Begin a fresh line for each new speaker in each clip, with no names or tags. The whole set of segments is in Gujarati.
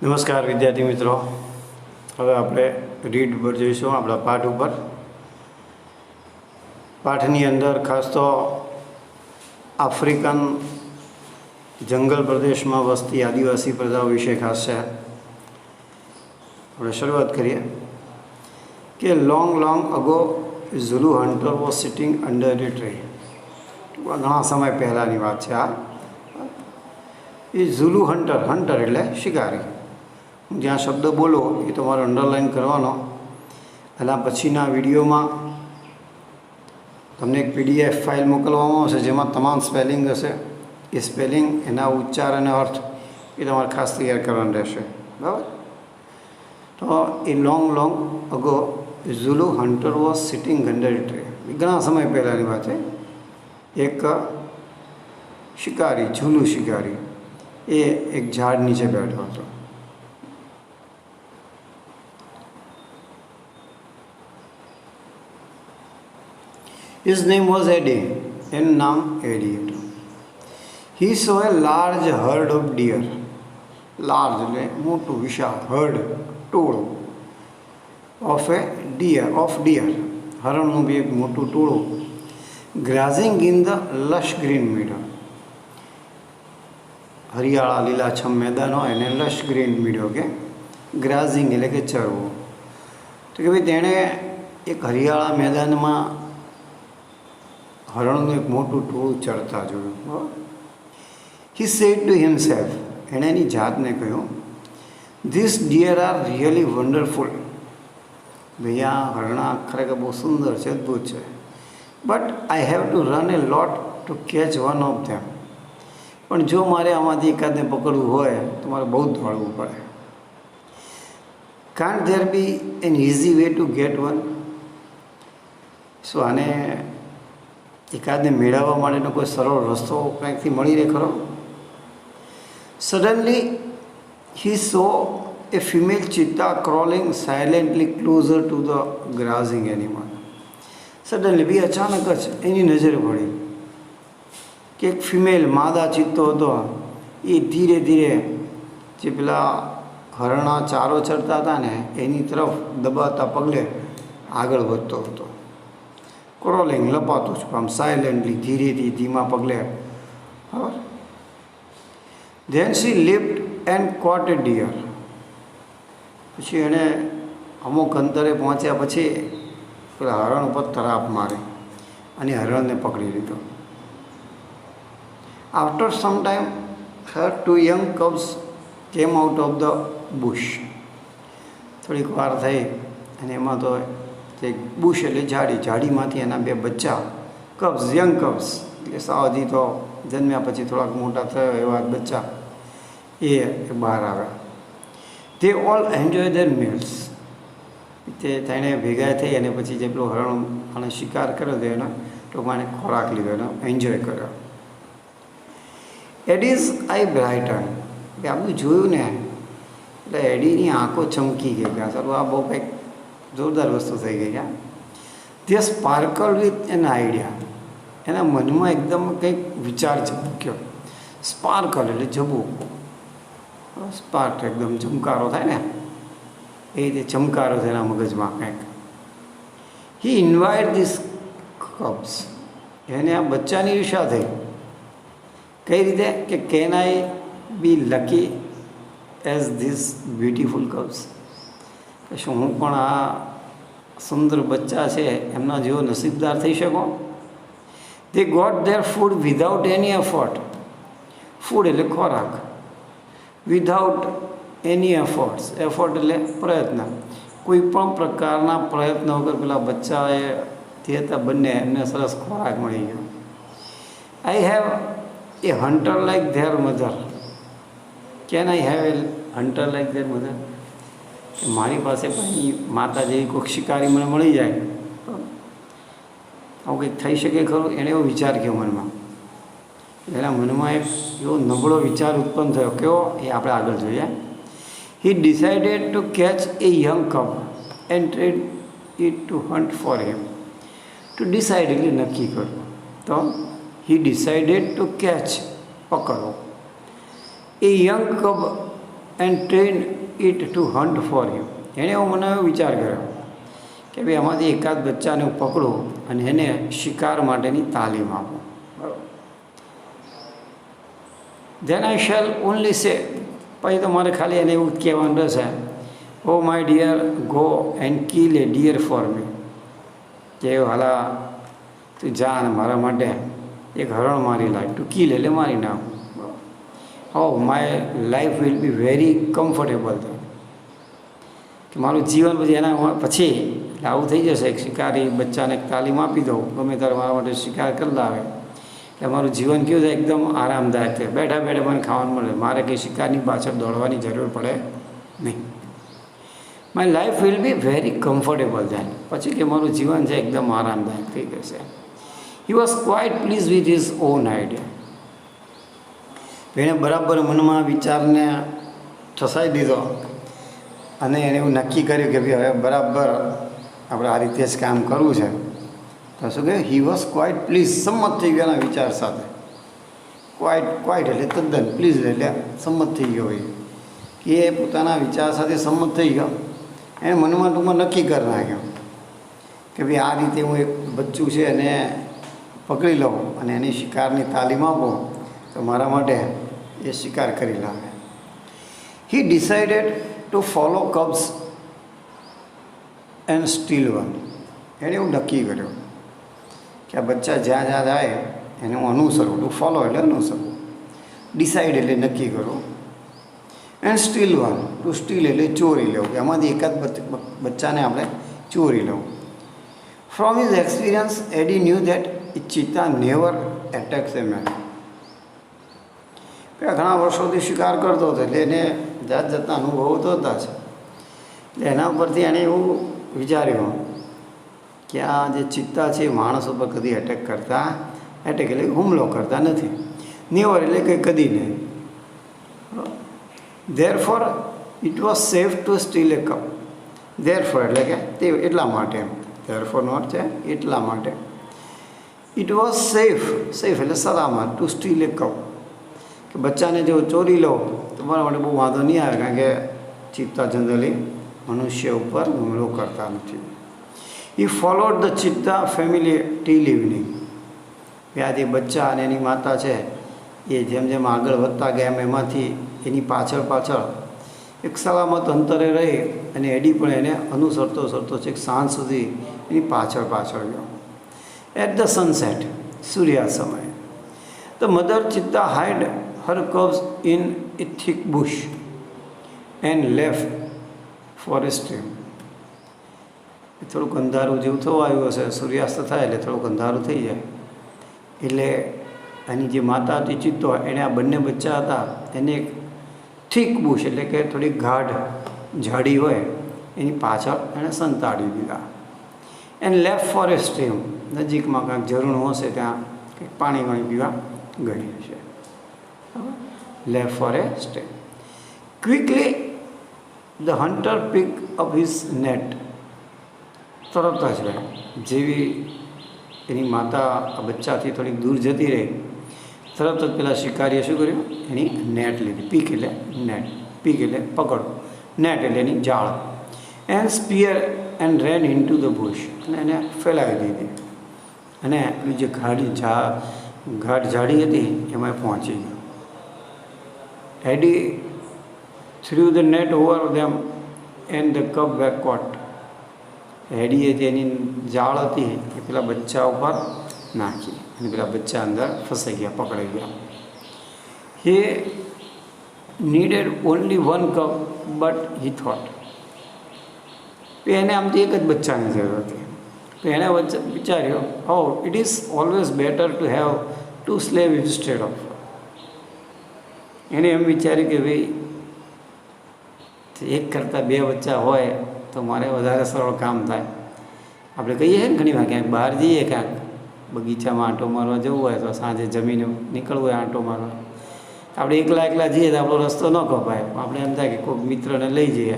નમસ્કાર વિદ્યાર્થી મિત્રો, હવે આપણે રીડ પર જોઈશું આપણા પાઠ ઉપર. પાઠની અંદર ખાસ તો આફ્રિકન જંગલ પ્રદેશમાં વસતી આદિવાસી પ્રજાઓ વિશે ખાસ છે. આપણે શરૂઆત કરીએ કે long ago Zulu hunter was sitting under a tree. ઘણા સમય પહેલાંની વાત છે આ. એ ઝુલુ હન્ટર એટલે શિકારી. જ્યાં શબ્દ બોલો એ તમારે અંડરલાઇન કરવાનો. એના પછીના વિડીયોમાં તમને એક PDF ફાઇલ મોકલવામાં આવશે જેમાં તમામ સ્પેલિંગ હશે. એ સ્પેલિંગ, એના ઉચ્ચાર અને અર્થ એ તમારે ખાસ તૈયાર કરવાનું રહેશે. બરાબર? તો a long ago Zulu hunter was sitting under a tree. ઘણા સમય પહેલાંની વાત છે. એક શિકારી, ઝુલુ શિકારી, એ એક ઝાડ નીચે બેઠો હતો. His name was Eddie. એનું નામ એડી હતું. He saw a large herd of deer. Large એટલે મોટું, વિશાળ. હર્ડ ટોળું. ઓફ ડિયર હરણનું બી એક મોટું ટોળું. ગ્રાઝિંગ in the lush green meadow. હરિયાળા લીલાછમ મેદાન હોય એને લશ ગ્રીન મીડો કે ગ્રાઝિંગ એટલે કે ચરવું. તો કે ભાઈ તેણે એક હરિયાળા મેદાનમાં હરણનું એક મોટું ટોળું ચરતા જોયું. હી સેડ ટુ હિમસેલ્ફ, એણે એની જાતને કહ્યું, this deer are really wonderful. ભાઈ આ હરણા ખરેખર બહુ સુંદર છે, અદ્ભુત છે. But I have to run a lot to catch one of them. પણ જો મારે આમાંથી એકાદને પકડવું હોય તો મારે બહુ દોડવું પડે. Can't there be an easy way to get one. શું આને એકાદને મેળવવા માટેનો કોઈ સરળ રસ્તો ક્યાંકથી મળી રહે ખરો? Suddenly he saw a female cheetah crawling silently closer to the grazing animal. Suddenly બી અચાનક જ એની નજર પડી કે એક ફિમેલ માદા ચિત્તો હતો એ ધીરે ધીરે જે પેલા હરણા ચારો ચરતા હતા ને એની તરફ દબાતા પગલે આગળ વધતો હતો. ક્રોલિંગ લપાતું છું આમ સાયલેન્ટલી, ધીરેથી, ધીમા પગલે. બરાબર? Then she lift and caught a deer. પછી એણે અમુક અંતરે પહોંચ્યા પછી પેલા હરણ ઉપર તરાપ મારી અને હરણને પકડી લીધો. After some time her two young cubs came out of the bush. થોડીક વાર થઈ અને એમાં તો તે બુશ એટલે ઝાડીમાંથી એના બે બચ્ચા, કબ્સ, યંગ કબ્સ એટલે સાવધી તો જન્મ્યા પછી થોડાક મોટા થયો એવા બચ્ચા, એ બહાર આવ્યા. તે ઓલ એન્જોય ધેર મીલ્સ. તે તેણે ભેગા થઈ અને પછી જે પેલો હરણ અને શિકાર કર્યો હતો એનો ટૂંકમાં ખોરાક લીધો, એનો એન્જોય કર્યો. એડીઝ આઈ બ્રાઇટન. કે આ બધું જોયું ને એટલે એડીની આંખો ચમકી ગઈ કે સારું આ બહુ કંઈક જોરદાર વસ્તુ થઈ ગઈ. ક્યાં તે સ્પાર્કલ વિથ એન આઈડિયા. એના મનમાં એકદમ કંઈક વિચાર ઝબક્યો. સ્પાર્કલ એટલે ઝબું, સ્પાર્ક એકદમ ચમકારો થાય ને એ રીતે ચમકારો છે એના મગજમાં કંઈક. He invite this cubs. એને આ બચ્ચાની ઈર્ષા થઈ. કઈ રીતે કે can I be lucky as this beautiful cubs. કે શું હું પણ આ સુંદર બચ્ચા છે એમના જેવો નસીબદાર થઈ શકો? They got their food without any effort. Food એટલે ખોરાક. વિધાઉટ એની એફર્ટ્સ. એફર્ટ એટલે પ્રયત્ન. કોઈ પણ પ્રકારના પ્રયત્ન વગર પેલા બચ્ચાએ તે હતા બંને એમને સરસ ખોરાક મળી ગયો. I have a hunter like their mother. Can I have a hunter like their mother. મારી પાસે પણ માતા જેવી કોઈક શિકારી મને મળી જાય તો આવું કંઈક થઈ શકે ખરું? એણે એવો વિચાર કર્યો મનમાં. એના મનમાં એક એવો નબળો વિચાર ઉત્પન્ન થયો. કેવો? એ આપણે આગળ જોઈએ. He decided to catch a young cub and trade it to hunt for him. To decide એટલે નક્કી કરવું. તો હી ડિસાઇડેડ ટુ કેચ, પકડો, a young cub and train it to hunt for you. એણે મને એવો વિચાર કર્યો કે ભાઈ આમાંથી એકાદ બચ્ચાને હું પકડું અને એને શિકાર માટેની તાલીમ આપું. બરાબર. ધેન આઈ શેલ ઓનલી સે, પછી તો મારે ખાલી એને એવું કહેવાનું રહેશે, oh my dear, go and kill a deer for me. કે હાલા તું જા અને મારા માટે એક હરણ મારી લાય. ટુ કિલ એટલે મારી નાખ. હો my life will be very comfortable. કે મારું જીવન પછી એના પછી એટલે આવું થઈ જશે, એક શિકારી બચ્ચાને તાલીમ આપી દઉં, ગમે ત્યારે મારા માટે શિકાર કરી લાવે એટલે મારું જીવન કેવું થાય, એકદમ આરામદાયક થાય. બેઠા બેઠા મને ખાવાનું મળે, મારે કંઈ શિકારની પાછળ દોડવાની જરૂર પડે નહીં. My life will be very comfortable થાય. પછી કે મારું જીવન છે એકદમ આરામદાયક થઈ જશે. He was quite please with his on idea. એણે બરાબર મનમાં વિચારને ઠસાઈ દીધો અને એણે એવું નક્કી કર્યું કે ભાઈ હવે બરાબર આપણે આ રીતે જ કામ કરવું છે. તો શું કહે, હી વોઝ ક્વાઇટ પ્લીઝ, સંમત થઈ ગયો એના વિચાર સાથે. ક્વાઇટ એટલે તદ્દન, પ્લીઝ એટલે સંમત થઈ ગયો હોય કે એ પોતાના વિચાર સાથે સંમત થઈ ગયો. એને મનમાં ટૂંકમાં નક્કી કરી નાખ્યો કે ભાઈ આ રીતે હું એક બચ્ચું છે એને પકડી લઉં અને એની શિકારની તાલીમ આપું તો મારા માટે એ શિકાર કરી લાવે. હી decided two follow cubs and steal one. એણે એવું નક્કી કર્યું કે આ બચ્ચા જ્યાં જ્યાં જાય એને હું અનુસરું. ટુ ફોલો એટલે અનુસરવું, ડિસાઇડ એટલે નક્કી કરું, and steal one, to steal એટલે ચોરી લેવું. એમાંથી એકાદ બચ્ચાને આપણે ચોરી લેવું. From his experience Eddie knew that cheetah never attacks a man. ઘણા વર્ષોથી શિકાર કરતો હતો એટલે એને જાત જાતના અનુભવો તો હતા જ. એટલે એના ઉપરથી એણે એવું વિચાર્યું કે આ જે ચિત્તા છે એ માણસ ઉપર કદી એટેક એટલે હુમલો કરતા નથી. નેવર એટલે કંઈ કદી નહીં. Therefore it was safe to steal a cup. Therefore એટલે કે તે એટલા માટે, ધેરફોરનો અર્થ છે એટલા માટે. ઇટ વોઝ સેફ એટલે સલામત, ટુ સ્ટીલ એ કપ, કે બચ્ચાને જો ચોરી લો તો મારા માટે બહુ વાંધો નહીં આવે, કારણ કે ચિત્તા જનરલી મનુષ્ય ઉપર હુમલો કરતા નથી. He followed the cheetah family till evening. આ જે બચ્ચા અને એની માતા છે એ જેમ જેમ આગળ વધતા ગયા એમ એમાંથી એની પાછળ એક સલામત અંતરે રહી અને એડી પણ એને અનુસરતો છેક સાંજ સુધી એની પાછળ ગયો. એટ ધ સનસેટ, સૂર્યાસ્ત સમયે, the mother cheetah hide her cubs in a thick bush and left for a stream. થોડુંક અંધારું જેવું થવા આવ્યું હશે, સૂર્યાસ્ત થાય એટલે થોડુંક અંધારું થઈ જાય એટલે એની જે માતા હતી ચિત્તો, એણે આ બંને બચ્ચા હતા એને એક થીક બુશ એટલે કે થોડીક ગાઢ ઝાડી હોય એની પાછળ એણે સંતાડી દીધા. And left four A stream, નજીકમાં કાંઈક ઝરણું હશે ત્યાં કંઈક પાણી પીવા ગઈ હશે. Left for a stay. Quickly the hunter picked up his net. તરત જ જેવી એની માતા આ બચ્ચાથી થોડીક દૂર જતી રહી, તરત જ પેલા શિકારીએ શું કર્યું, એની નેટ લીધી. પીક એટલે નેટ, પીક એટલે પકડ, નેટ એટલે એની જાળ. And spear and ran into the bush, અને એને ફેલાવી દીધી અને પેલી જે ઘાટ ઝાડી હતી એમાં પહોંચી ગયો. Eddie threw the net over them and the cub were caught. ADA જેની જાળ હતી એ પેલા બચ્ચા ઉપર નાખી અને પેલા બચ્ચા અંદર ફસાઈ ગયા, પકડાઈ ગયા. He needed only one cub, but he thought. એને આમથી એક જ બચ્ચાની જરૂર હતી. તો એણે વિચાર્યો, how it is always better to have two slaves instead of. એને એમ વિચાર્યું કે ભાઈ એક કરતાં બે બચ્ચા હોય તો મારે વધારે સરળ કામ થાય. આપણે કહીએ છીએ ને ઘણી વાર ક્યાંક બહાર જઈએ, ક્યાંક બગીચામાં આંટો મારવા જવું હોય તો સાંજે જમીને નીકળવું હોય આંટો મારવા, આપણે એકલા જઈએ તો આપણો રસ્તો ન કપાય. આપણે એમ થાય કે કોઈક મિત્રને લઈ જઈએ,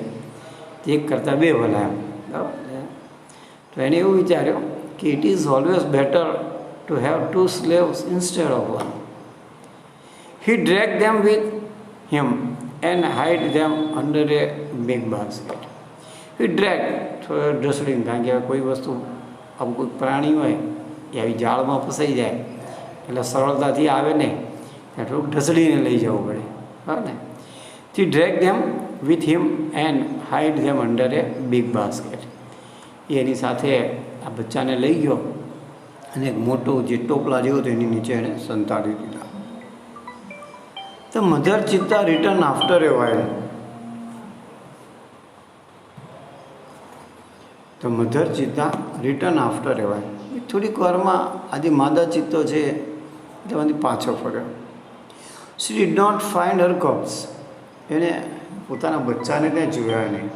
એક કરતાં બે ભલા એમ. બરાબર. તો એને એવું વિચાર્યું કે it is always better to have two slaves instead of one. He dragged them with him and hide them under a big basket. He dragged ઢસડીને, કારણ કે કોઈ વસ્તુ આવું કોઈ પ્રાણી હોય એ આવી જાળમાં ફસાઈ જાય એટલે સરળતાથી આવે નહીં, ત્યાં થોડુંક ઢસડીને લઈ જવું પડે, બરાબર ને. He dragged them with him and hide them under a big basket. એની સાથે આ બચ્ચાને લઈ ગયો અને એક મોટું જે ટોપલા જેવું હતું એની નીચે એને સંતાડી દીધા. The mother cheetah returned after a while. The mother cheetah returned after a while. થોડીક વારમાં આજે માદા ચિત્તો છે તેમાંથી પાછો ફર્યો. She did not find her cubs. એને પોતાના બચ્ચાને ત્યાં જોયા નહીં.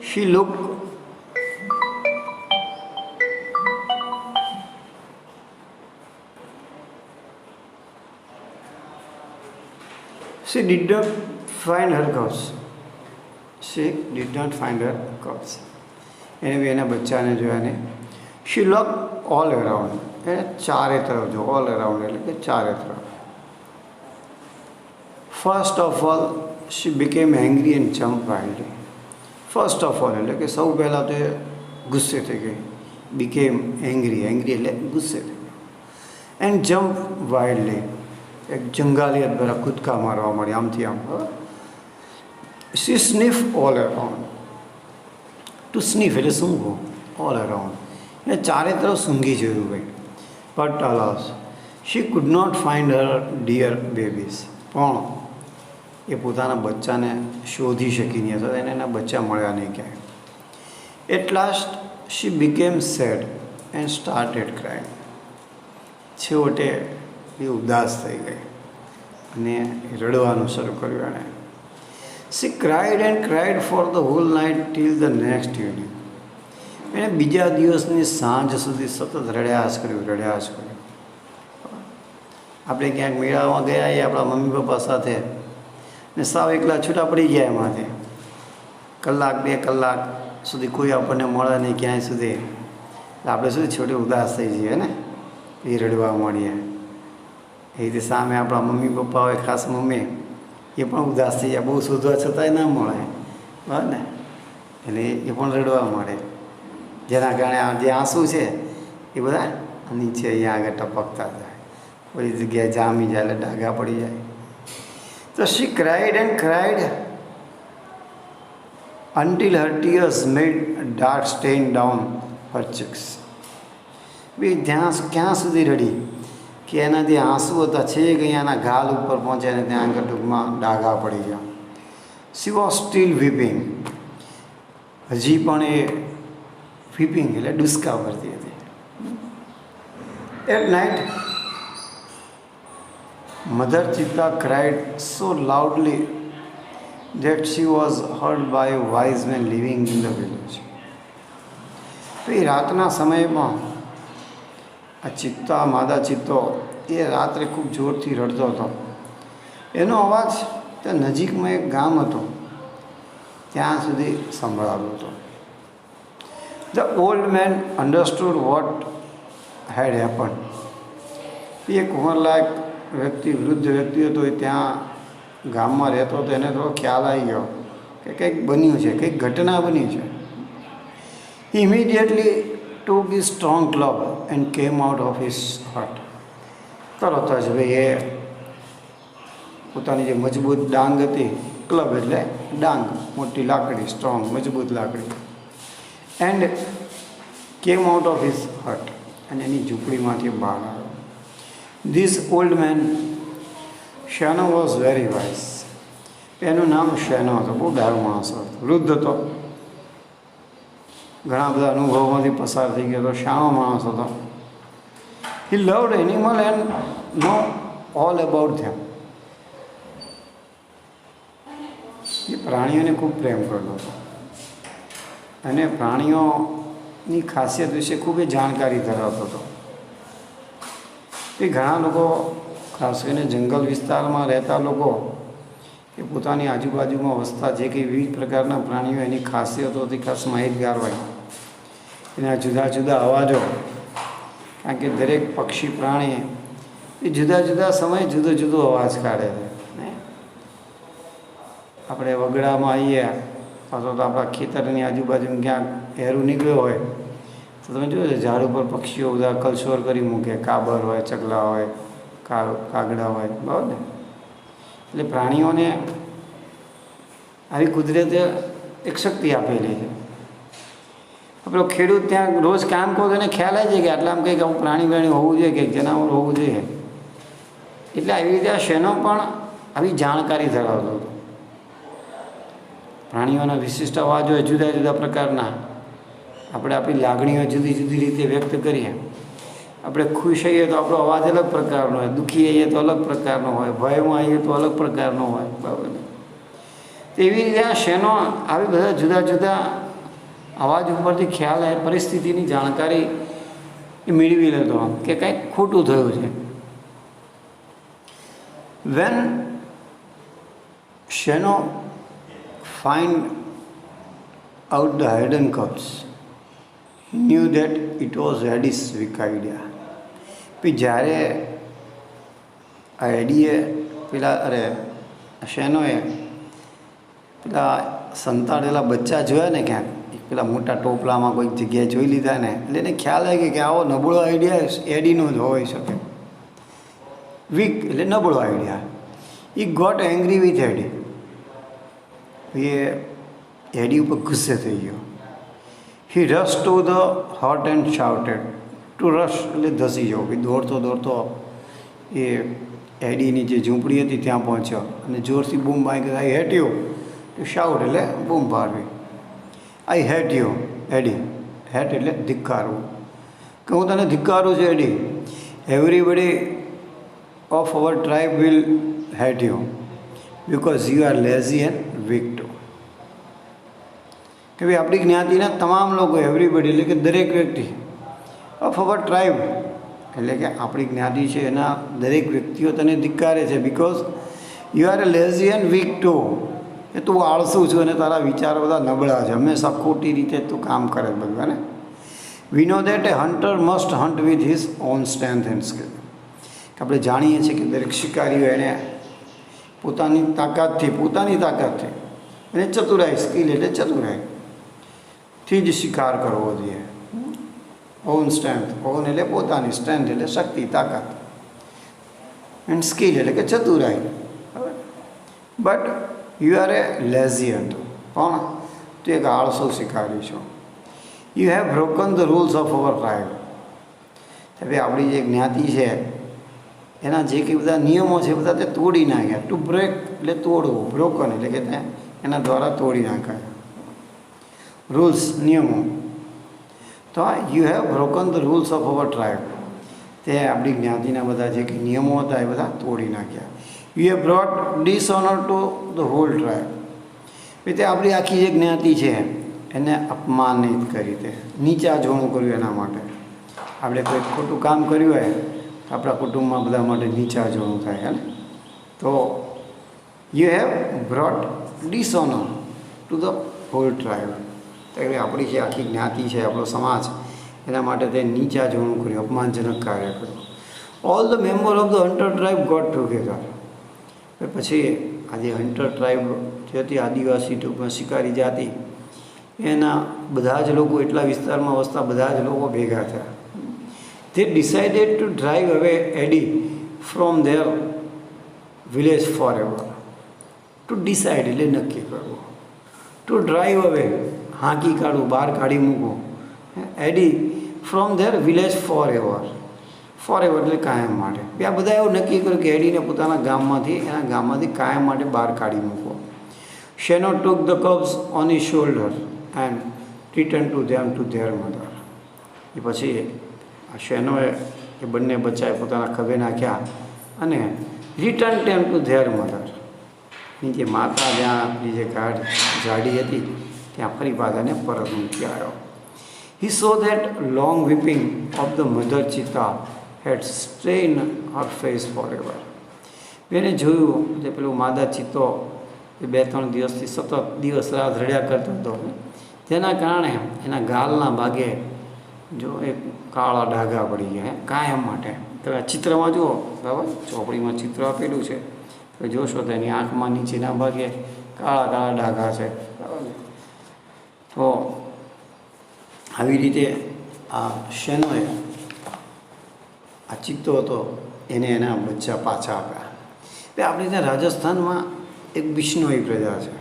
She looked She did not find her cubs. She did not find her cubs. એને બી એના બચ્ચાને જોયા નહીં. She looked all around. એને ચારે તરફ જો, all around એટલે કે ચારે તરફ. First of all, she became angry and jumped wildly. First of all એટલે કે સૌ પહેલાં તો એ ગુસ્સે થઈ ગઈ. Became angry, angry એટલે ગુસ્સે થઈ ગઈ. And jumped wildly. એક જંગાલિયત દ્વારા કૂદકા મારવા મળી આમથી આમ. She sniffed all around. To sniff એટલે સૂંઘવું, all around એટલે ચારે તરફ સૂંઘી જોયું ભાઈ. But alas, she could not find her dear babies. પણ એ પોતાના બચ્ચાને શોધી શકી નહીં અથવા એને એના બચ્ચા મળ્યા નહીં ક્યાંય. At last she became sad and started crying. છેવટે એ ઉદાસ થઈ ગઈ અને રડવાનું શરૂ કર્યું એણે. She cried and cried for the whole night till the next evening. એણે બીજા દિવસની સાંજ સુધી સતત રડ્યા જ કર્યું. આપણે ક્યાંક મેળામાં ગયા એ આપણા મમ્મી પપ્પા સાથે ને સાવ એકલા છૂટા પડી ગયા એમાંથી. કલાક 2 કલાક સુધી કોઈ આપણને મળે નહીં ક્યાંય સુધી, આપણે શું છોટે ઉદાસ થઈ જઈએ ને, એ રડવા મળીએ. એ રીતે સામે આપણા મમ્મી પપ્પા હોય, ખાસ મમ્મી, એ પણ ઉદાસ થઈ જાય, બહુ શોધવા છતાંય ના મળે, બરાબર ને, એટલે એ પણ રડવા મળે. જેના કારણે આ જે આંસુ છે એ બધા નીચે અહીંયા આગળ ટપકતા જાય, કોઈ જગ્યાએ જામી જાય એટલે ડાઘા પડી જાય. તો she cried and cried until her tears made a dark stain down her cheeks. બી ક્યાં સુધી રડી કે એનાથી આંસુ હતા છેક અહીંયાના ગાલ ઉપર પહોંચે ને ત્યાં આગળ ટૂંકમાં ડાઘા પડી ગયા. She was still weeping. હજી પણ એ વીપિંગ એટલે ડુસકા ભરતી હતી. At night, Mother cheetah cried so loudly that she was heard by a wise man living in the village. તો એ રાતના સમયમાં આ ચિત્તા, માદા ચિત્તો એ રાત્રે ખૂબ જોરથી રડતો હતો. એનો અવાજ ત્યાં નજીકમાં એક ગામ હતું ત્યાં સુધી સંભળાતો હતો. The old man understood what had happened. એક ઉંમરલાયક વ્યક્તિ, વૃદ્ધ વ્યક્તિ હતો, એ ત્યાં ગામમાં રહેતો હતો, એને થોડો ખ્યાલ આવી ગયો કે કંઈક બન્યું છે, કંઈક ઘટના બની છે. He immediately took his strong club and came out of his hut. તરત જ ભાઈ એ પોતાની જે મજબૂત ડાંગ હતી, ક્લબ એટલે ડાંગ, મોટી લાકડી, સ્ટ્રોંગ મજબૂત લાકડી, and came out of his હટ, અને એની ઝૂંપડીમાંથી બહાર આવ્યો. ધીસ ઓલ્ડ મેન શેનો વોઝ વેરી વાઇઝ. એનું નામ શેનો હતો, બહુ ડાયો માણસ હતો, વૃદ્ધ હતો, ઘણા બધા અનુભવોમાંથી પસાર થઈ ગયો હતો, શાણો માણસ હતો. He loved animal and know all about them. એ પ્રાણીઓને ખૂબ પ્રેમ કરતો હતો અને પ્રાણીઓની ખાસિયત વિશે ખૂબ જ જાણકારી ધરાવતો હતો. એ ઘણા લોકો, ખાસ કરીને જંગલ વિસ્તારમાં રહેતા લોકો, એ પોતાની આજુબાજુમાં વસતા જે કંઈ વિવિધ પ્રકારના પ્રાણીઓ, એની ખાસિયતોથી ખાસ માહિતગાર હોય. એના જુદા જુદા અવાજો, કારણ કે દરેક પક્ષી પ્રાણી એ જુદા જુદા સમયે જુદો જુદો અવાજ કાઢે છે. આપણે વગડામાં આવીએ અથવા તો આપણા ખેતરની આજુબાજુ ક્યાંક હેરું નીકળ્યો હોય તો તમે જોયું ઝાડ ઉપર પક્ષીઓ બધા કલસોર કરી મૂકે, કાબર હોય, ચકલા હોય, કાગડા હોય, બરાબર ને. એટલે પ્રાણીઓને આવી કુદરતે એક શક્તિ આપેલી છે. આપણો ખેડૂત ત્યાં રોજ કામ કરો તો એને ખ્યાલ આવી જાય કે આટલા આમ કંઈક આવું પ્રાણી હોવું જોઈએ, કંઈક જનાવર હોવું જોઈએ. એટલે આવી રીતે આ શેનો પણ આવી જાણકારી ધરાવતો હતો. પ્રાણીઓના વિશિષ્ટ અવાજ હોય જુદા જુદા પ્રકારના, આપણે આપણી લાગણીઓ જુદી જુદી રીતે વ્યક્ત કરીએ. આપણે ખુશ હોઈએ તો આપણો અવાજ અલગ પ્રકારનો હોય, દુઃખી હોઈએ તો અલગ પ્રકારનો હોય, ભયમાં આવીએ તો અલગ પ્રકારનો હોય, બરાબર. એવી રીતે આ શેનો આવી બધા જુદા જુદા અવાજ ઉપરથી ખ્યાલ આવે, પરિસ્થિતિની જાણકારી એ મેળવી લેતો કે કંઈક ખોટું થયું છે. વેન શેનો find out the hidden cups, he knew that it was Eddie's weak idea. પછી જ્યારે આ એડીએ શેનોએ પેલા સંતાડેલા બચ્ચા જોયા ને ક્યાંક પેલા મોટા ટોપલામાં કોઈક જગ્યાએ જોઈ લીધા ને, એટલે એને ખ્યાલ આવી કે આવો નબળો આઈડિયા એડીનો જ હોઈ શકે. વીક એટલે નબળો idea. He got angry with Eddie. એ એડી ઉપર ગુસ્સે થઈ ગયો. He rush to the hut and shouted. To rush એટલે ધસી જવો, કે દોડતો દોડતો એ એડીની જે ઝૂંપડી હતી ત્યાં પહોંચ્યો અને જોરથી બૂમ પાડી કે I hate you. To shout એટલે બૂમ પાડવી. I hate you Eddie. Hate એટલે ધિક્કારવું, કે હું તને ધિક્કારું છું Eddie. Everybody of our tribe will hate you because you are lazy and weak too. કે ભાઈ આપણી જ્ઞાતિના તમામ લોકો, એવરીબડી એટલે કે દરેક વ્યક્તિ, ઓફ અવર ટ્રાઇબ એટલે કે આપણી જ્ઞાતિ છે એના દરેક વ્યક્તિઓ તને ધિક્કારે છે. Because you are a lazy and weak too. એ તું આળસુ છું અને તારા વિચારો બધા નબળા છે, હંમેશા ખોટી રીતે તું કામ કરે બધું. ને we know that a hunter must hunt with his own strength and skill. આપણે જાણીએ છીએ કે દરેક શિકારીઓ એને પોતાની તાકાતથી અને ચતુરાઈ, સ્કિલ એટલે ચતુરાઈથી જ શિકાર કરવો જોઈએ. ઓન સ્ટ્રેન્થ, ઓન એટલે પોતાની, સ્ટ્રેન્થ એટલે શક્તિ, તાકાત, એન્ડ સ્કિલ એટલે કે ચતુરાઈ. But you are a lazy hunt. પણ તું એક આળસુ શિકારી છો. You have broken the rules of our tribe. હવે આપણી જે જ્ઞાતિ છે એના જે કંઈ બધા નિયમો છે બધા તે તોડી નાખ્યા. ટુ બ્રેક એટલે તોડવું, બ્રોકન એટલે કે એના દ્વારા તોડી નાખાય. રૂલ્સ, નિયમો. તો you have broken the rules of our tribe. તે આપણી જ્ઞાતિના બધા જે કંઈ નિયમો હતા એ બધા તોડી નાખ્યા. You have brought dishonour to the whole tribe. તે આપણી આખી જે જ્ઞાતિ છે એને અપમાનિત કરી, તે નીચા જોણું કર્યું. એના માટે આપણે કોઈ ખોટું કામ કર્યું હોય આપણા કુટુંબમાં બધા માટે નીચા જોવાનું થાય. ને તો you have brought dishonour to the whole tribe. એટલે આપણી જે આખી જ્ઞાતિ છે, આપણો સમાજ, એના માટે તે નીચા જોવાનું કર્યું, અપમાનજનક કાર્ય કર્યું. All the member of the hunter tribe got together. પછી આ જે હન્ટર ટ્રાઇબ જે હતી, આદિવાસી ટૂંકમાં શિકારી જાતિ, એના બધા જ લોકો, એટલા વિસ્તારમાં વસતા બધા જ લોકો ભેગા થયા. They decided to drive away Eddie from their village forever. To decide એટલે નક્કી કરવું. To drive away હાંકી કાઢવું, બહાર કાઢી મૂકવું. Eddie from their village forever. Forever એટલે કાયમ માટે. આ બધા એવું નક્કી કર્યું કે એડીને પોતાના ગામમાંથી કાયમ માટે બહાર કાઢી મૂકવો. Sheno took the cubs on his shoulder and returned to them to their mother. એ પછી આ શેનોએ એ બંને બચ્ચાએ પોતાના ખભે નાખ્યા અને રિટર્ન ટેમ ટુ ધેર મધર. ની જે માતા જ્યાં જે ઝાડી હતી ત્યાં ફરી પાછાને પરત મૂકી આવ્યો. He saw that long weeping of the mother cheetah had strain her face forever. એને જોયું કે પેલું માદા ચિત્તો એ 2-3 દિવસથી સતત દિવસ રાત રડ્યા કરતો હતો. તેના કારણે એના ગાલના ભાગે જો એક કાળા ડાઘા પડી ગયા કાયમ માટે. તમે આ ચિત્રમાં જુઓ, બરાબર, ચોપડીમાં ચિત્ર આપેલું છે, તો જોશો તો એની આંખમાં નીચેના ભાગે કાળા કાળા ડાઘા છે, બરાબર ને? તો આવી રીતે આ શેનોએ, આ ચિત્તો હતો એને એના બચ્ચા પાછા આપ્યા. એટલે આપણે ત્યાં રાજસ્થાનમાં એક બિશ્નોઈ પ્રજા છે,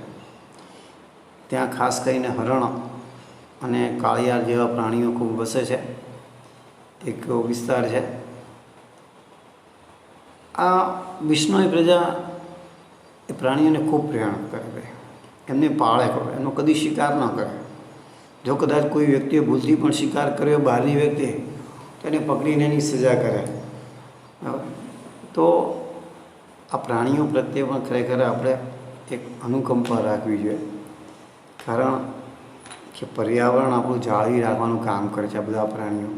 ત્યાં ખાસ કરીને હરણ અને કાળિયાર જેવા પ્રાણીઓ ખૂબ વસે છે. એક વિસ્તાર છે. આ બિશ્નોઈ પ્રજા એ પ્રાણીઓને ખૂબ પ્રેમ કરે, એમને પાળે કરે, એનો કદી શિકાર ન કરે. જો કદાચ કોઈ વ્યક્તિએ ભૂલથી પણ શિકાર કર્યો, બહારની વ્યક્તિ, તો એને પકડીને એની સજા કરે. તો આ પ્રાણીઓ પ્રત્યે પણ ખરેખર આપણે એક અનુકંપા રાખવી જોઈએ, કારણ કે પર્યાવરણ આપણું જાળવી રાખવાનું કામ કરે છે. આ બધા પ્રાણીઓ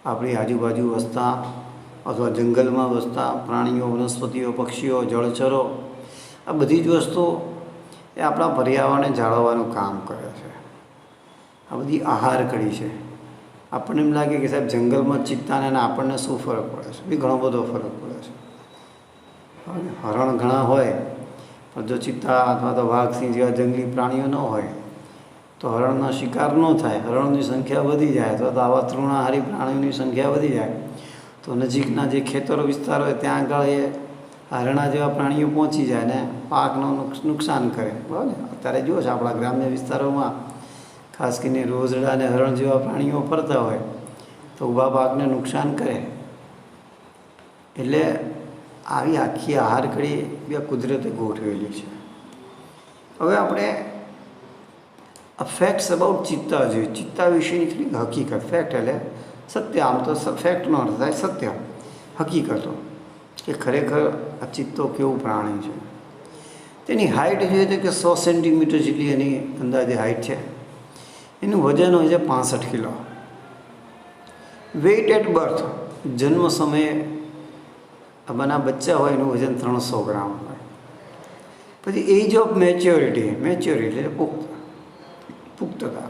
આપણી આજુબાજુ વસતા અથવા જંગલમાં વસતા પ્રાણીઓ, વનસ્પતિઓ, પક્ષીઓ, જળચરો, આ બધી જ વસ્તુઓ એ આપણા પર્યાવરણને જાળવવાનું કામ કરે છે. આ બધી આહાર કડી છે. આપણને એમ લાગે કે સાહેબ જંગલમાં ચિત્તાને આપણને શું ફરક પડે છે? બી ઘણો બધો ફરક પડે છે. હરણ ઘણા હોય, પણ જો ચિત્તા અથવા તો વાઘ, સિંહ જેવા જંગલી પ્રાણીઓ ન હોય તો હરણનો શિકાર ન થાય, હરણની સંખ્યા વધી જાય, અથવા તો આવા તૃણાહારી પ્રાણીઓની સંખ્યા વધી જાય તો નજીકના જે ખેતરો વિસ્તાર હોય ત્યાં આગળ એ હરણા જેવા પ્રાણીઓ પહોંચી જાય ને પાકનું નુકસાન કરે. બરાબર. અત્યારે જુઓ છો આપણા ગ્રામ્ય વિસ્તારોમાં ખાસ કરીને રોઝડા અને હરણ જેવા પ્રાણીઓ ફરતા હોય તો ઊભા પાકને નુકસાન કરે. એટલે આવી આખી આહાર કડી બે કુદરતે ગોઠવેલી છે. હવે આપણે ફેક્ટ્સ અબાઉટ ચિત્તા જોઈએ. ચિત્તા વિશેની થોડીક હકીકત. ફેક્ટ એટલે સત્ય, આમ તો ફેક્ટનો અર્થ થાય સત્ય, હકીકતો કે ખરેખર આ ચિત્તો કેવું પ્રાણી છે. તેની હાઇટ જોઈએ તો કે 100 સેન્ટીમીટર જેટલી એની અંદાજે હાઇટ છે. એનું વજન હોય છે 65 કિલો. વેઇટ એટ બર્થ, જન્મ સમયે આના બચ્ચા હોય એનું વજન 300 ગ્રામ હોય. પછી એજ ઓફ મેચ્યોરિટી એટલે પુખ્તતા,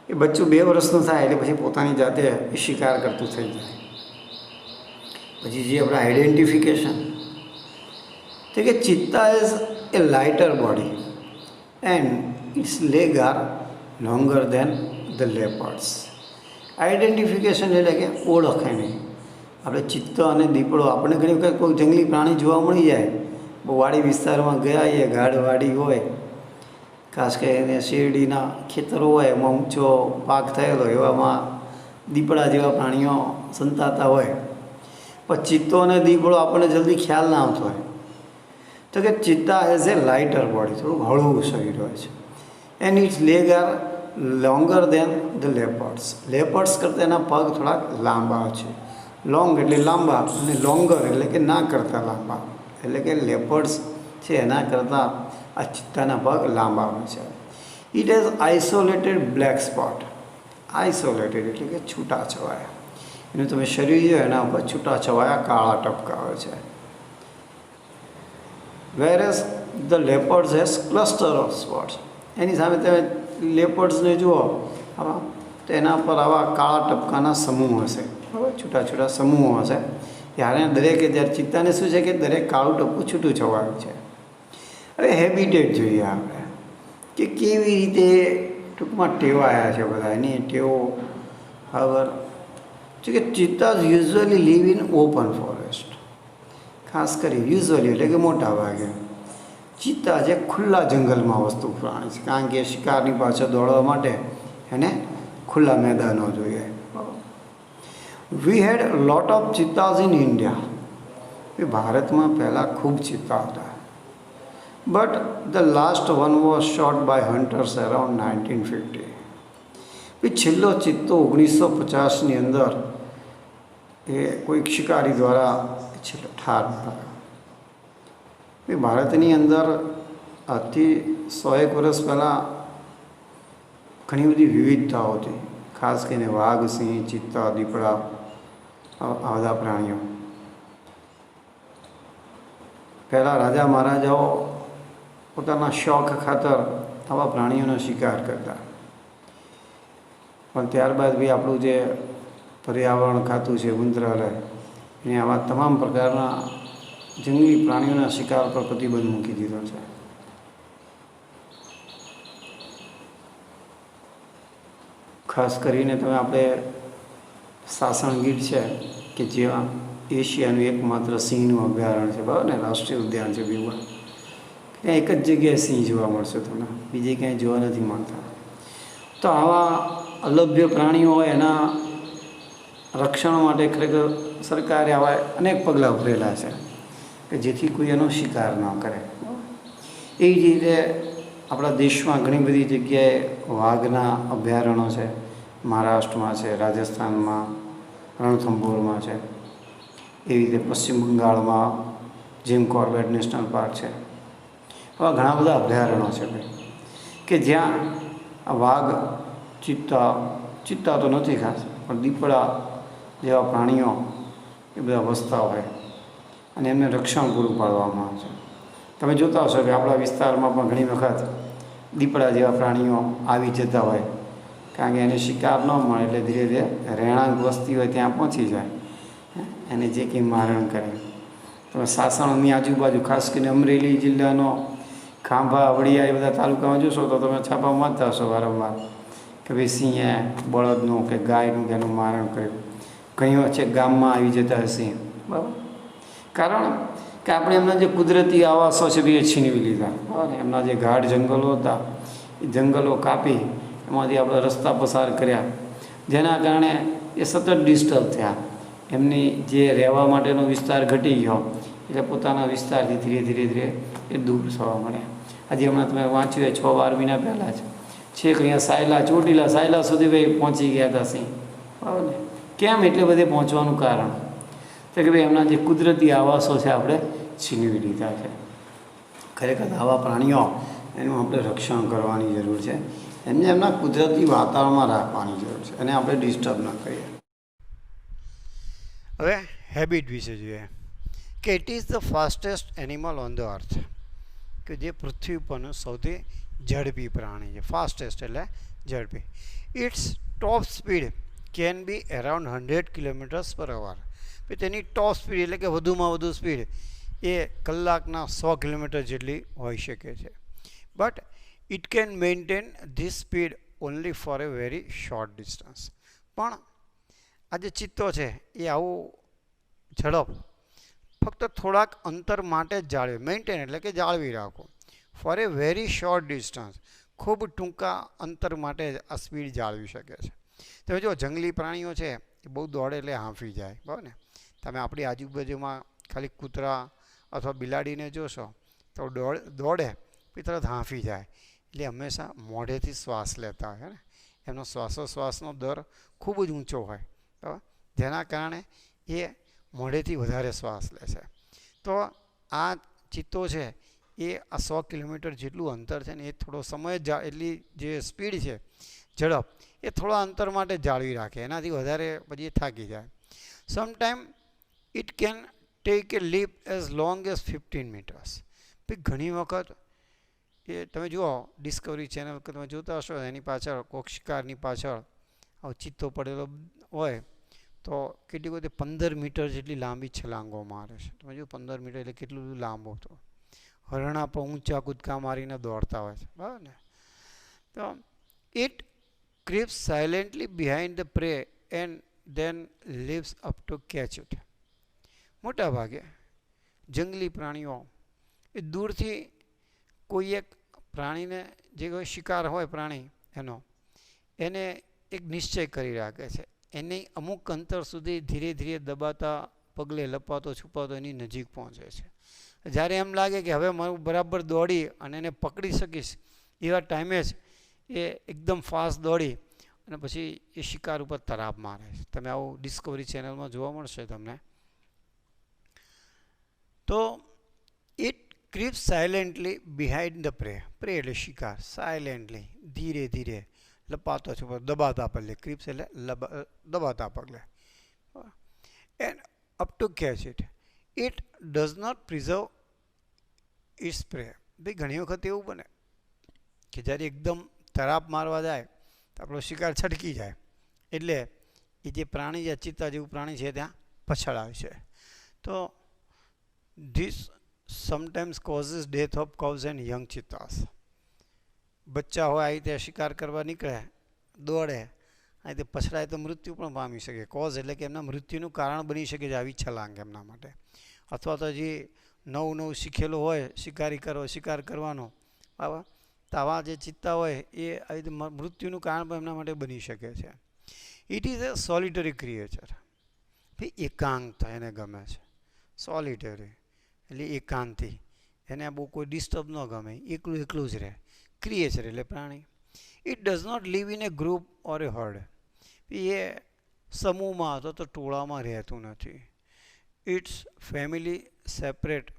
એ બચ્ચું 2 વર્ષનું થાય એટલે પછી પોતાની જાતે એ શિકાર કરતું થઈ જાય. પછી જે આપણે આઈડેન્ટિફિકેશન, તો કે cheetah is a lighter body and its leg are longer than the leopards. Identification એટલે કે ઓળખે નહીં. આપણે ચિત્તો અને દીપડો, આપણે ઘણી વખત કોઈ જંગલી પ્રાણી જોવા મળી જાય, બહુ વાડી વિસ્તારમાં ગયા એ ગાઢવાડી હોય, ખાસ કરીને શેરડીના ખેતરો હોય એમાં ઊંચો પાક થયેલો, એવામાં દીપડા જેવા પ્રાણીઓ સંતાતા હોય, પણ ચિત્તો અને દીપડો આપણને જલ્દી ખ્યાલ ના આવતો હોય. તો કે ચિત્તા એઝ એ લાઇટર બોડી, થોડું હળવું શરીર હોય છે. And its leg are longer than the leopards. Leopards કરતાં એના પગ થોડાક લાંબા છે. લોંગ એટલે લાંબા, અને લોંગર એટલે કે ના કરતાં લાંબા, એટલે કે લેપર્ડ્સ છે એના કરતાં આ ચિત્તાના પગ લાંબા હોય છે. It has isolated black spot. Isolated એટલે કે છૂટા છવાયા. એનું તમે શરીર જો એના ઉપર છૂટા છવાયા કાળા ટપકા હોય છે. Whereas the leopards has cluster of spots. એની સામે તમે લેપર્ડ્સને જુઓ આવા, તો એના પર આવા કાળા ટપકાના સમૂહ હશે, બરાબર, છૂટા છૂટા સમૂહો હશે. ત્યારે દરેકે જ્યારે ચિત્તાને શું છે કે દરેક કાળું ટપકું છૂટું છવાયું છે. હવે હેબિટેટ જોઈએ આપણે કે કેવી રીતે ટૂંકમાં ટેવાયા છે બધા, એની ટેવો. બરાબર છે કે cheetahs usually live in open forest. ખાસ કરી યુઝ્યુઅલી એટલે કે મોટા ભાગે ચિત્તા જે ખુલ્લા જંગલમાં વસ્તુ પ્રાણી છે, કારણ કે શિકારની પાછળ દોડવા માટે એને ખુલ્લા મેદાનો જોઈએ. We had lot of cheetahs in India. ભારતમાં પહેલાં ખૂબ ચિત્તા હતા, but the last one was shot by hunters around 1950. છેલ્લો ચિત્તો 1950ની અંદર એ કોઈક શિકારી દ્વારા છેલ્લો ઠાર થયો. ભારતની અંદર આજથી 100 વર્ષ પહેલાં ઘણી બધી વિવિધતાઓ હતી, ખાસ કરીને વાઘ, સિંહ, ચિત્તા, દીપડા, આ બધા પ્રાણીઓ. પહેલાં રાજા મહારાજાઓ પોતાના શોખ ખાતર આવા પ્રાણીઓનો શિકાર કરતા, પણ ત્યારબાદ બી આપણું જે પર્યાવરણ ખાતું છે મંત્રાલય, એને આવા તમામ પ્રકારના જંગલી પ્રાણીઓના શિકાર પર પ્રતિબંધ મૂકી દીધો છે. ખાસ કરીને તમે આપણે સાસણગીર છે કે જ્યાં એશિયાનું એકમાત્ર સિંહનું અભયારણ્ય છે, બરાબર ને, રાષ્ટ્રીય ઉદ્યાન છે બીવા, ત્યાં એક જ જગ્યાએ સિંહ જોવા મળશે તમને, બીજે ક્યાંય જોવા નથી મળતા. તો આવા અલભ્ય પ્રાણીઓ હોય એના રક્ષણ માટે ખરેખર સરકારે આવા અનેક પગલાં ભરેલા છે કે જેથી કોઈ એનો શિકાર ન કરે. એ જ રીતે આપણા દેશમાં ઘણી બધી જગ્યાએ વાઘના અભયારણ્યો છે. મહારાષ્ટ્રમાં છે, રાજસ્થાનમાં, રણથંભોરમાં છે. એવી રીતે પશ્ચિમ બંગાળમાં જીમ કોર્બેટ નેશનલ પાર્ક છે. આવા ઘણા બધા અભયારણ્યો છે ભાઈ, કે જ્યાં આ વાઘ, ચિત્તા તો નથી ખાસ, પણ દીપડા જેવા પ્રાણીઓ એ બધા વસતા હોય અને એમને રક્ષણ પૂરું પાડવામાં આવે છે. તમે જોતા હશો કે આપણા વિસ્તારમાં પણ ઘણી વખત દીપડા જેવા પ્રાણીઓ આવી જતા હોય, કારણ કે એને શિકાર ન મળે એટલે ધીરે ધીરે રહેણાંક વસ્તી હોય ત્યાં પહોંચી જાય, એને જે કંઈ મારણ કરે. તમે સાસણની આજુબાજુ ખાસ કરીને અમરેલી જિલ્લાનો ખાંભા, વડિયા એ બધા તાલુકામાં જોશો તો તમે છાપા વાંચતા હશો વારંવાર કે ભાઈ સિંહે બળદનું કે ગાયનું કે એનું મારણ કર્યું. ઘણી વચ્ચે ગામમાં આવી જતા સિંહ, બરાબર. કારણ કે આપણે એમના જે કુદરતી આવાસો છે એ છીનવી લીધા, બરાબર. એમના જે ગાઢ જંગલો હતા એ જંગલો કાપી એમાંથી આપણે રસ્તા પસાર કર્યા, જેના કારણે એ સતત ડિસ્ટર્બ થયા. એમની જે રહેવા માટેનો વિસ્તાર ઘટી ગયો એટલે પોતાના વિસ્તારથી ધીરે ધીરે ધીરે એ દૂર થવા મળ્યા. આજે હમણાં તમે વાંચ્યું 6-12 મહિના પહેલાં જ છેક અહીંયા સાયલા, ચોટીલા સાયલા સુધી ભાઈ પહોંચી ગયા હતા સિંહ, બરાબર ને. કેમ એટલે બધે પહોંચવાનું કારણ તો કે ભાઈ એમના જે કુદરતી આવાસો છે આપણે છીનવી લીધા છે. ખરેખર આવા પ્રાણીઓ એનું આપણે રક્ષણ કરવાની જરૂર છે, એમને એમના કુદરતી વાતાવરણમાં રાખવાની જરૂર છે અને આપણે ડિસ્ટર્બ ન કરીએ.
હવે હેબિટ વિશે જોઈએ કે it is the fastest animal on the earth, કે જે પૃથ્વી પરનું સૌથી ઝડપી પ્રાણી છે. ફાસ્ટેસ્ટ એટલે ઝડપી. Its top speed can be around 100 km/h. તેની ટોપ સ્પીડ એટલે કે વધુમાં વધુ સ્પીડ એ કલાકના 100 કિલોમીટર જેટલી હોઈ શકે છે. But it can maintain this speed only for a very short distance. પણ આ જે ચિત્તો છે એ આવું ઝડપ ફક્ત થોડાક અંતર માટે જ જાળવી, મેન્ટેન એટલે કે જાળવી રાખો, four a very short distance, ખૂબ ટૂંકા અંતર માટે જ આ સ્પીડ જાળવી શકે છે. તમે જો જંગલી પ્રાણીઓ છે એ બહુ દોડે એટલે હાંફી જાય, બરાબર ને. તમે આપણી આજુબાજુમાં ખાલી કૂતરા અથવા બિલાડીને જોશો તો દોડે પછી તરત હાંફી જાય, એટલે હંમેશા મોઢેથી શ્વાસ લેતા હોય ને, એમનો શ્વાસોશ્વાસનો દર ખૂબ જ ઊંચો હોય, બરાબર, જેના કારણે એ મોઢેથી વધારે શ્વાસ લે છે. તો આ ચિત્તો છે એ આ 100 કિલોમીટર જેટલું અંતર છે ને એ થોડો સમય એટલી જે સ્પીડ છે, ઝડપ, એ થોડા અંતર માટે જાળવી રાખે, એનાથી વધારે પછી એ થાકી જાય. Sometime it can take a leap as long as 15 meters. ભાઈ ઘણી વખત એ તમે જુઓ ડિસ્કવરી ચેનલ કે તમે જોતા હશો, એની પાછળ કોક શિકારની પાછળ આવો ચિત્તો પડેલો હોય તો કેટલી બધી 15 મીટર જેટલી લાંબી છલાંગો મારે છે. તમે જો 15 મીટર એટલે કેટલું બધું લાંબુ. તો હરણા પર ઊંચા કૂદકા મારીને દોડતા હોય છે, બરાબર ને. તો it creeps silently behind the prey and then lives up to catch it. મોટા ભાગે જંગલી પ્રાણીઓ એ દૂરથી કોઈ એક પ્રાણીને, જે કોઈ શિકાર હોય પ્રાણી એનો, એને એક નિશ્ચય કરી રાખે છે, એને અમુક અંતર સુધી ધીરે ધીરે દબાતા પગલે લપાતો છુપાતો એની નજીક પહોંચે છે. જ્યારે એમ લાગે કે હવે મારું બરાબર દોડી અને એને પકડી શકીશ એવા ટાઈમે જ એ એકદમ ફાસ્ટ દોડી અને પછી એ શિકાર ઉપર તરાપ મારે છે. તમે આવું ડિસ્કવરી ચેનલમાં જોવા મળશે તમને. તો ઇટ ક્રીપ્સ સાયલેન્ટલી બિહાઇન્ડ ધ પ્રે. પ્રે એટલે શિકાર. સાયલેન્ટલી ધીરે ધીરે લપાતો છે, દબાતા પગલે. ક્રીપ્સ એટલે દબાતા પગલે. And up to catch it. It does not preserve its prey. ભાઈ ઘણી વખત એવું બને કે જ્યારે એકદમ તરાપ મારવા જાય તો આપણો શિકાર છટકી જાય, એટલે એ જે પ્રાણી, જે ચિત્તા જેવું પ્રાણી છે ત્યાં પછળ આવે છે. તો this sometimes causes death of cows and young cheetahs. બચ્ચા હોય આ રીતે શિકાર કરવા નીકળે, દોડે અને તે પછડાય તો મૃત્યુ પણ પામી શકે. કોઝ એટલે કે એમના મૃત્યુનું કારણ બની શકે છે આવી છલાંગ એમના માટે. અથવા તો જે નવું શીખેલું હોય શિકાર કરવાનો, બરાબર, તો આવા જે ચિત્તા હોય એ આવી રીતે મૃત્યુનું કારણ પણ એમના માટે બની શકે છે. It is a સોલિટરી creature. એકાંત એને ગમે છે. સોલિટરી એટલે એકાંતી, એને બહુ કોઈ ડિસ્ટર્બ ન ગમે, એકલું જ રહે. ક્રિએચર એટલે પ્રાણી. It does not live in a group or a herd. એ સમૂહમાં અથવા તો ટોળામાં રહેતું નથી. Its family separate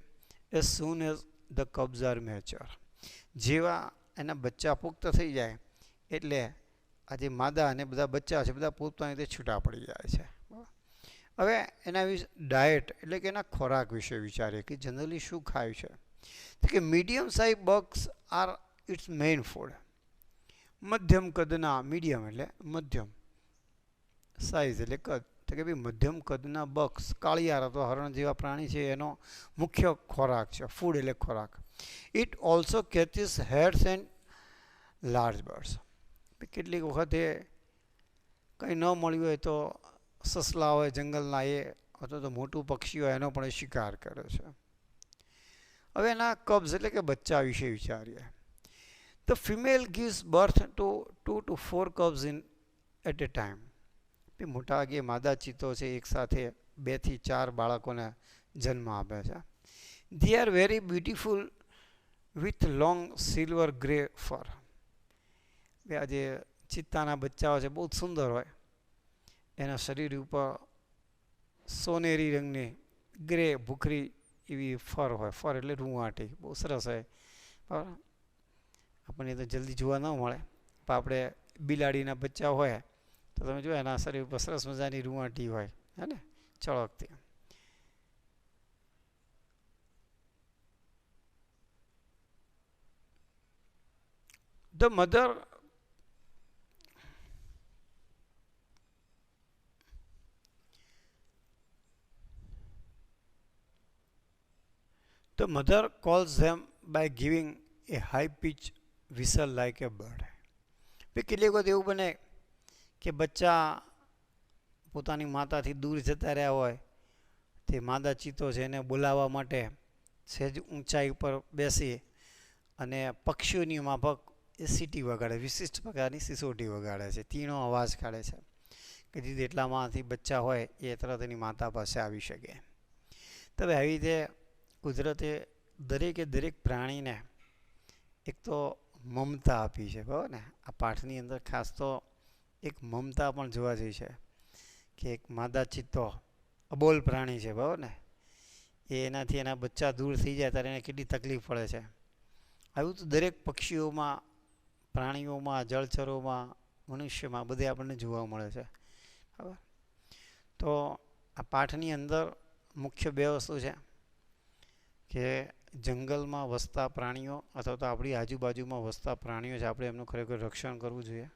as soon as the cubs are mature. જેવા એના બચ્ચા પુખ્ત થઈ જાય એટલે આ જે માદા અને બધા બચ્ચા છે બધા પોતાની રીતે છૂટા પડી જાય છે. હવે એના વિશે ડાયટ એટલે કે એના ખોરાક વિશે વિચારીએ કે જનરલી શું ખાય છે. તો કે medium size bugs are its main food. મધ્યમ કદના, મીડિયમ એટલે મધ્યમ, સાઇઝ એટલે કદ, તો કે ભાઈ મધ્યમ કદના બગ્સ, કાળિયાર અથવા હરણ જેવા પ્રાણી છે એનો મુખ્ય ખોરાક છે. ફૂડ એટલે ખોરાક. It also catches heads and large birds. કેટલીક વખતે કંઈ ન મળ્યું હોય તો સસલા હોય જંગલના એ અથવા તો મોટું પક્ષી હોય એનો પણ શિકાર કરે છે. હવે એના કબ્સ એટલે કે બચ્ચા વિશે વિચારીએ. The female gives birth to 2 to 4 cubs in at a time. મોટા ભાગે માદા ચિત્તો છે એક સાથે 2 થી 4 બાળકોને જન્મ આપે છે. They are very beautiful with long silver grey fur. આ જે ચિત્તાના બચ્ચાઓ છે બહુ સુંદર હોય, એના શરીર ઉપર સોનેરી રંગની ગ્રે ભૂખરી એવી ફર હોય. ફર એટલે રૂંવાટી, બહુ સરસ હોય. બરાબર, આપણને તો જલ્દી જોવા ન મળે, પણ આપણે બિલાડીના બચ્ચા હોય તો તમે જો એના શરીર ઉપર સરસ મજાની રૂંવાટી હોય, હે ને, ચળકતી. The mother The mother calls them by giving a high-pitched whistle like a bird. કેટલીક વખત એવું બને કે બચ્ચા પોતાની માતાથી દૂર જતા રહ્યા હોય, તે માદા ચિત્તો છે એને બોલાવવા માટે સહેજ ઊંચાઈ ઉપર બેસી અને પક્ષીઓની માફક એ સીટી વગાડે, વિશિષ્ટ પ્રકારની સિસોટી વગાડે છે, તીણો અવાજ કાઢે છે કે જેથી એટલામાંથી બચ્ચા હોય એ તરત એની માતા પાસે આવી શકે. તો આવી રીતે કુદરતે દરેક પ્રાણીને એક તો મમતા આપી છે, બરાબર ને. આ પાઠની અંદર ખાસ તો એક મમતા પણ જોવા જઈ છે કે એક માદા ચિત્તો અબોલ પ્રાણી છે, બરાબર ને, એનાથી એના બચ્ચા દૂર થઈ જાય ત્યારે એને કેટલી તકલીફ પડે છે. આવું તો દરેક પક્ષીઓમાં, પ્રાણીઓમાં, જળચરોમાં, મનુષ્યમાં બધે આપણને જોવા મળે છે. બરાબર. તો આ પાઠની અંદર મુખ્ય 2 વસ્તુ છે કે જંગલમાં વસતા પ્રાણીઓ અથવા તો આપણી આજુબાજુમાં વસતા પ્રાણીઓ છે, આપણે એમનું ખરેખર રક્ષણ કરવું જોઈએ.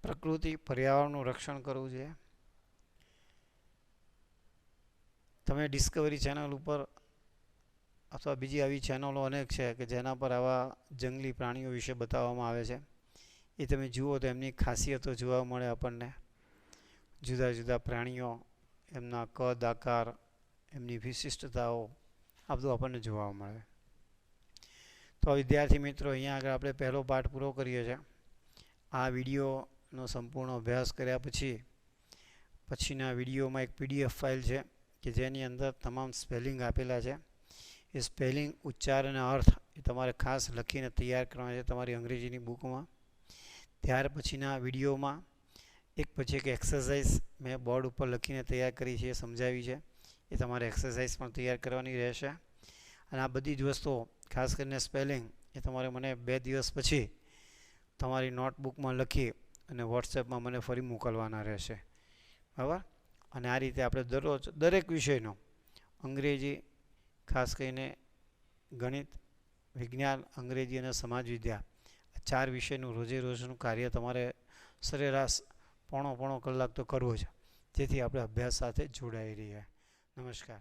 પ્રકૃતિ પર્યાવરણનું રક્ષણ કરવું જોઈએ. તમે ડિસ્કવરી ચેનલ ઉપર અથવા બીજી આવી ચેનલો અનેક છે કે જેના પર આવા જંગલી પ્રાણીઓ વિશે બતાવવામાં આવે છે. એ તમે જુઓ તો એમની ખાસિયતો જોવા મળે આપણને. જુદા જુદા પ્રાણીઓ, એમના કદ, આકાર, એમની વિશિષ્ટતાઓ, આ બધું આપણને જોવા મળે. તો વિદ્યાર્થી મિત્રો, અહીંયા આગળ આપણે પહેલો પાઠ પૂરો કરીએ છીએ. આ વિડીયોનો સંપૂર્ણ અભ્યાસ કર્યા પછીના વિડીયોમાં એક PDF ફાઇલ છે કે જેની અંદર તમામ સ્પેલિંગ આપેલા છે. એ સ્પેલિંગ, ઉચ્ચાર અને અર્થ એ તમારે ખાસ લખીને તૈયાર કરવાના છે તમારી અંગ્રેજીની બુકમાં. ત્યાર પછીના વિડીયોમાં એક પછી એક એક્સરસાઇઝ મેં બોર્ડ ઉપર લખીને તૈયાર કરી છે, સમજાવી છે. એ તમારે એક્સરસાઇઝ પણ તૈયાર કરવાની રહેશે. અને આ બધી જ વસ્તુઓ, ખાસ કરીને સ્પેલિંગ, એ તમારે મને 2 દિવસ પછી તમારી નોટબુકમાં લખી અને વોટ્સએપમાં મને ફરી મોકલવાના રહેશે. બરાબર. અને આ રીતે આપણે દરરોજ દરેક વિષયનો, અંગ્રેજી, ખાસ કરીને ગણિત, વિજ્ઞાન, અંગ્રેજી અને સમાજ વિદ્યા, આ 4 વિષયનું રોજનું કાર્ય તમારે સરેરાશ પોણો કલાક તો કરવો જ, જેથી આપણે અભ્યાસ સાથે જોડાઈ રહીએ. નમસ્કાર.